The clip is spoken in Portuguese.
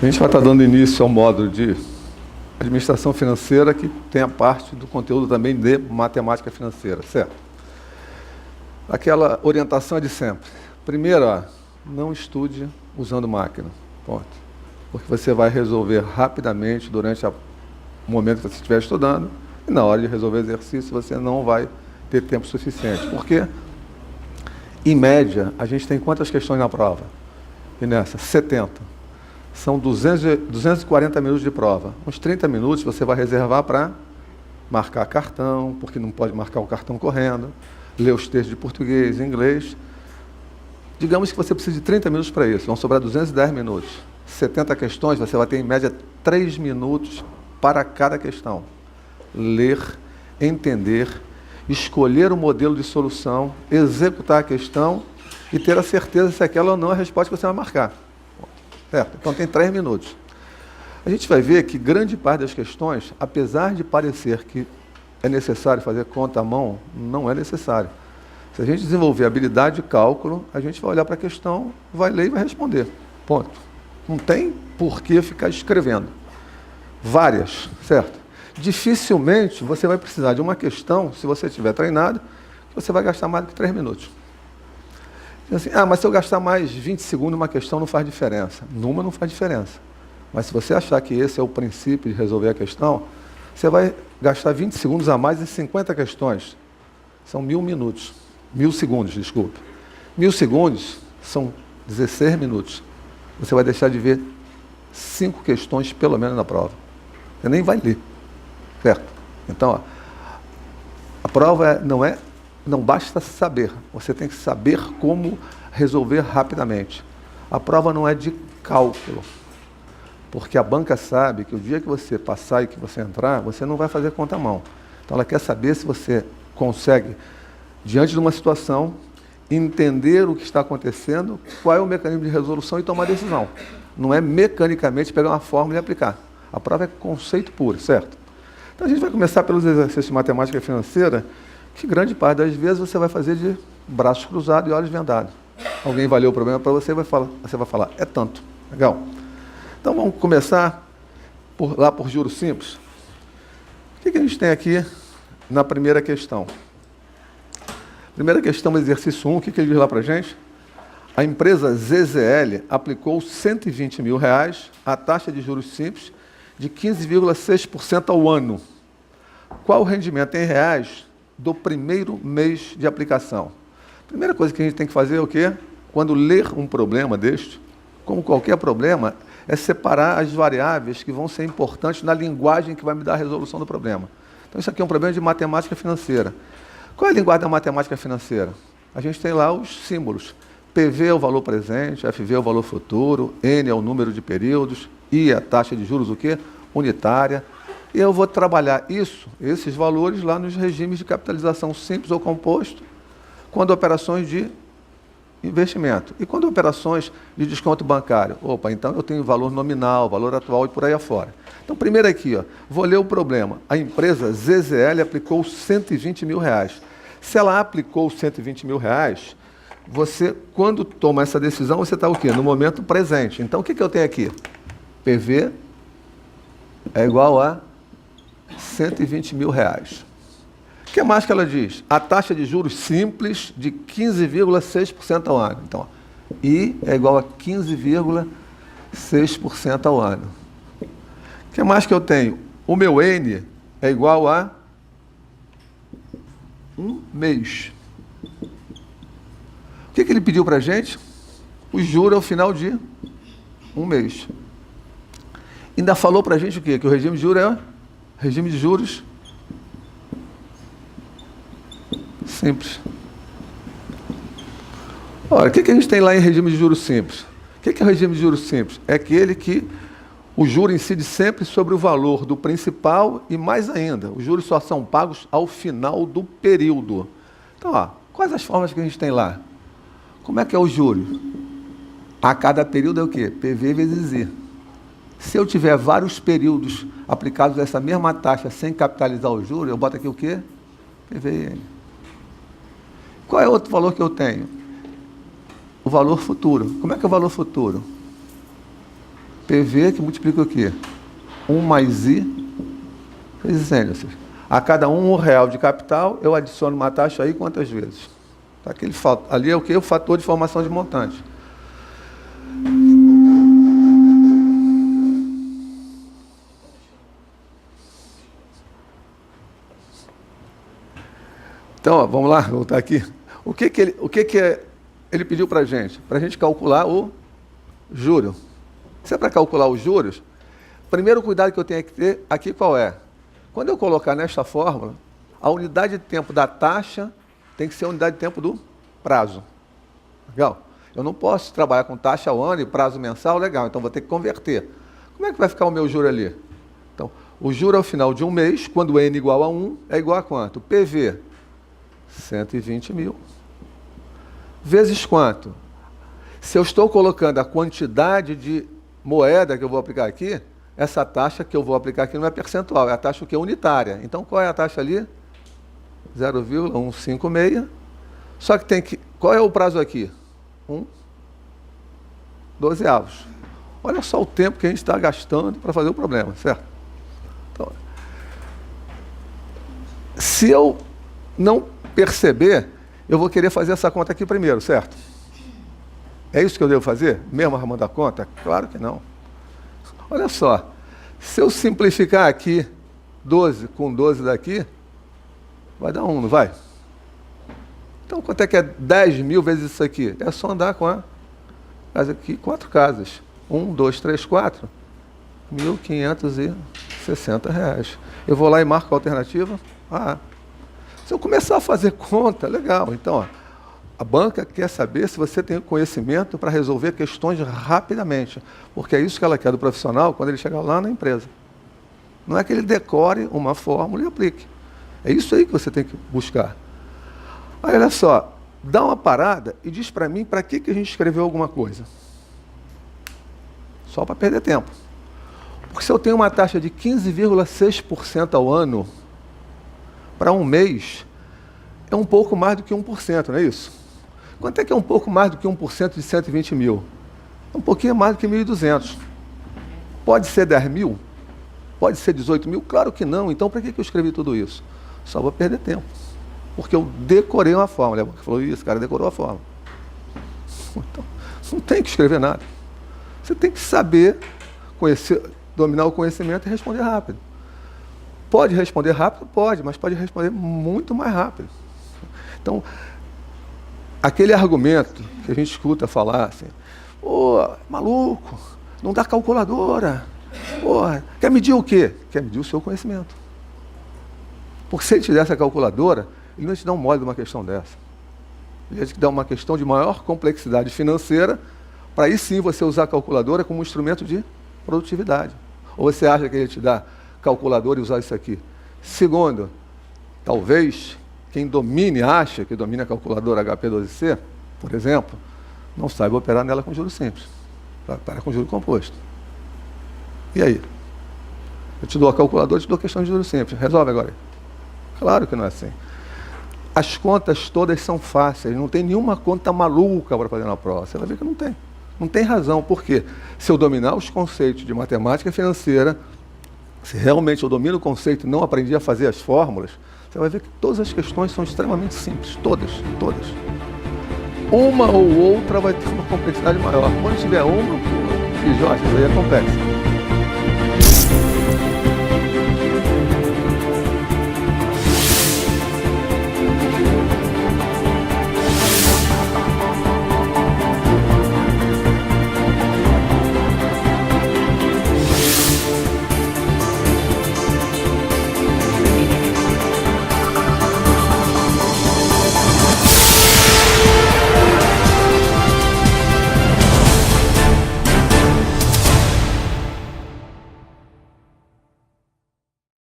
A gente vai estar dando início ao módulo de administração financeira, que tem a parte do conteúdo também de matemática financeira, certo? Aquela orientação é de sempre. Primeiro, não estude usando máquina, ponto. Porque você vai resolver rapidamente durante o momento que você estiver estudando, e na hora de resolver exercício você não vai ter tempo suficiente. Porque, em média, a gente tem quantas questões na prova? E nessa, 70. São 240 minutos de prova. Uns 30 minutos você vai reservar para marcar cartão, porque não pode marcar o cartão correndo, ler os textos de português, inglês. Digamos que você precisa de 30 minutos para isso, vão sobrar 210 minutos. 70 questões, você vai ter em média 3 minutos para cada questão. Ler, entender, escolher o modelo de solução, executar a questão e ter a certeza se aquela ou não é a resposta que você vai marcar. Certo? Então tem 3 minutos. A gente vai ver que grande parte das questões, apesar de parecer que é necessário fazer conta à mão, não é necessário. Se a gente desenvolver habilidade de cálculo, a gente vai olhar para a questão, vai ler e vai responder. Ponto. Não tem por que ficar escrevendo. Várias, certo? Dificilmente você vai precisar de uma questão, se você estiver treinado, que você vai gastar mais do que 3 minutos. Assim, mas se eu gastar mais 20 segundos numa questão não faz diferença. Numa não faz diferença. Mas se você achar que esse é o princípio de resolver a questão, você vai gastar 20 segundos a mais em 50 questões. São 1000 minutos. 1000 segundos, desculpe. 1000 segundos são 16 minutos. Você vai deixar de ver 5 questões, pelo menos, na prova. Você nem vai ler. Certo? Então, a prova não basta saber, você tem que saber como resolver rapidamente. A prova não é de cálculo, porque a banca sabe que o dia que você passar e que você entrar, você não vai fazer conta à mão. Então ela quer saber se você consegue, diante de uma situação, entender o que está acontecendo, qual é o mecanismo de resolução e tomar decisão. Não é mecanicamente pegar uma fórmula e aplicar. A prova é conceito puro, certo? Então a gente vai começar pelos exercícios de matemática financeira, que grande parte das vezes você vai fazer de braços cruzados e olhos vendados. Alguém vai ler o problema para você e você vai falar, é tanto. Legal? Então vamos começar por juros simples. O que a gente tem aqui na primeira questão? Primeira questão, exercício 1, o que ele diz lá para a gente? A empresa ZZL aplicou R$120 mil à taxa de juros simples de 15,6% ao ano. Qual o rendimento em reais do primeiro mês de aplicação? Primeira coisa que a gente tem que fazer é o quê? Quando ler um problema deste, como qualquer problema, é separar as variáveis que vão ser importantes na linguagem que vai me dar a resolução do problema. Então isso aqui é um problema de matemática financeira. Qual é a linguagem da matemática financeira? A gente tem lá os símbolos. PV é o valor presente, FV é o valor futuro, N é o número de períodos, I é a taxa de juros o quê? Unitária. E eu vou trabalhar esses valores lá nos regimes de capitalização simples ou composto, quando operações de investimento. E quando operações de desconto bancário? Então eu tenho valor nominal, valor atual e por aí afora. Então, primeiro aqui, vou ler o problema. A empresa ZZL aplicou R$120 mil. Se ela aplicou R$120 mil, você, quando toma essa decisão, você está o quê? No momento presente. Então, o que eu tenho aqui? PV é igual a R$120 mil. O que mais que ela diz? A taxa de juros simples de 15,6% ao ano. Então, I é igual a 15,6% ao ano. O que mais que eu tenho? O meu N é igual a 1 mês. O que ele pediu para a gente? O juro ao final de 1 mês. Ainda falou para a gente o quê? Que o regime de juros é regime de juros simples. Ora, o que a gente tem lá em regime de juros simples? O que é o regime de juros simples? É aquele que o juro incide sempre sobre o valor do principal e mais ainda, os juros só são pagos ao final do período. Então, quais as formas que a gente tem lá? Como é que é o juro? A cada período é o quê? PV vezes I. Se eu tiver vários períodos aplicados a essa mesma taxa sem capitalizar o juro, eu boto aqui o quê? PVN. Qual é outro valor que eu tenho? O valor futuro. Como é que é o valor futuro? PV que multiplica o quê? 1 mais I vezes N. Ou seja, a cada R$1 de capital, eu adiciono uma taxa aí quantas vezes? Ali é o que? O fator de formação de montante. Então, ó, vamos lá, voltar aqui. O que ele pediu para a gente? Para a gente calcular o juro. Se é para calcular os juros, primeiro cuidado que eu tenho que ter aqui qual é? Quando eu colocar nesta fórmula, a unidade de tempo da taxa tem que ser a unidade de tempo do prazo. Legal? Eu não posso trabalhar com taxa ao ano e prazo mensal, legal, então vou ter que converter. Como é que vai ficar o meu juro ali? Então, o juro ao final de um mês, quando N igual a 1, é igual a quanto? PV, 120 mil. Vezes quanto? Se eu estou colocando a quantidade de moeda que eu vou aplicar aqui, essa taxa que eu vou aplicar aqui não é percentual, é a taxa que é unitária. Então, qual é a taxa ali? 0,156. Só que tem que... Qual é o prazo aqui? 1/12. Olha só o tempo que a gente está gastando para fazer o problema, certo? Então, se eu não perceber, eu vou querer fazer essa conta aqui primeiro, certo? É isso que eu devo fazer? Mesmo arrumando a conta? Claro que não. Olha só, se eu simplificar aqui 12 com 12 daqui, vai dar 1, não vai? Então, quanto é que é 10 mil vezes isso aqui? É só andar com a casa aqui, 4 casas. 1, 2, 3, 4. R$1.560. Eu vou lá e marco a alternativa. Se eu começar a fazer conta, legal. Então, ó, a banca quer saber se você tem conhecimento para resolver questões rapidamente. Porque é isso que ela quer do profissional quando ele chegar lá na empresa. Não é que ele decore uma fórmula e aplique. É isso aí que você tem que buscar. Aí, olha só, dá uma parada e diz para mim para que a gente escreveu alguma coisa. Só para perder tempo. Porque se eu tenho uma taxa de 15,6% ao ano, para um mês, é um pouco mais do que 1%, não é isso? Quanto é que é um pouco mais do que 1% de 120 mil? É um pouquinho mais do que 1.200. Pode ser 10 mil? Pode ser 18 mil? Claro que não. Então, para que eu escrevi tudo isso? Só vou perder tempo. Porque eu decorei uma fórmula. Ele falou, isso, cara, decorou a fórmula. Então, não tem que escrever nada. Você tem que saber, conhecer, dominar o conhecimento e responder rápido. Pode responder rápido? Pode, mas pode responder muito mais rápido. Então, aquele argumento que a gente escuta falar assim, maluco, não dá calculadora. Quer medir o quê? Quer medir o seu conhecimento. Porque se ele te der essa calculadora, ele não te dá um mole de uma questão dessa. Ele vai te dar uma questão de maior complexidade financeira, para aí sim você usar a calculadora como um instrumento de produtividade. Ou você acha que ele te dá calculadora e usar isso aqui? Segundo, talvez quem acha que domina a calculadora HP12C, por exemplo, não saiba operar nela com juros simples. Vai operar com juros composto. E aí? Eu te dou a calculadora, te dou a questão de juros simples. Resolve agora. Claro que não é assim. As contas todas são fáceis, não tem nenhuma conta maluca para fazer na prova. Você vai ver que não tem. Não tem razão. Por quê? Se eu dominar os conceitos de matemática financeira, se realmente eu domino o conceito e não aprendi a fazer as fórmulas, você vai ver que todas as questões são extremamente simples. Todas. Uma ou outra vai ter uma complexidade maior. Quando tiver uma, Jorge, aí é complexo.